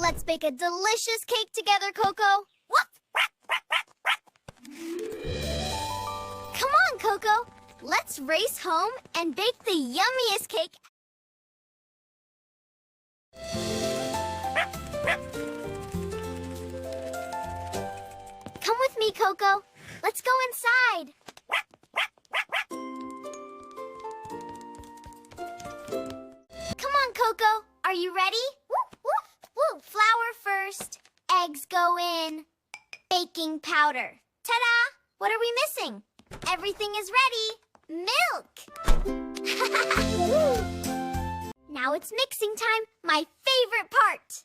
Let's bake a delicious cake together, Coco. Come on, Coco. Let's race home and bake the yummiest cake. Come with me, Coco. Let's go inside. Come on, Coco. Are you ready? Woo! Flour first. Eggs go in. Baking powder. Ta-da! What are we missing? Everything is ready. Milk! Now it's mixing time, my favorite part.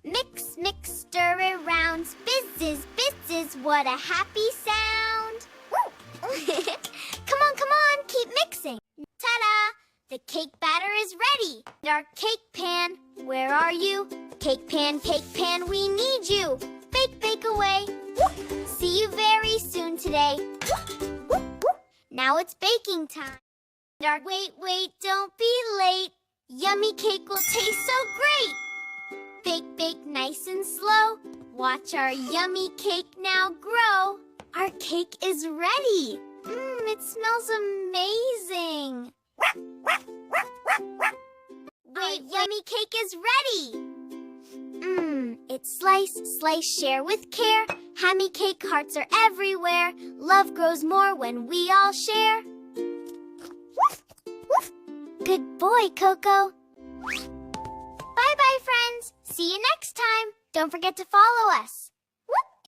Mix, mix, stir around. Bizz, what a happy sound. Come on, keep mixing. Ta-da! The cake batter is ready. Our cake pan, where are you? Cake pan, we need you. Bake, bake away. See you very soon today. Now it's baking time. Wait, don't be late. Yummy cake will taste so great. Bake, bake nice and slow. Watch our yummy cake now grow. Our cake is ready. It smells amazing. Wait, yummy cake is ready. It's slice, share with care. Hammy cake hearts are everywhere. Love grows more when we all share. Good boy, Coco. Bye-bye, friends. See you next time. Don't forget to follow us.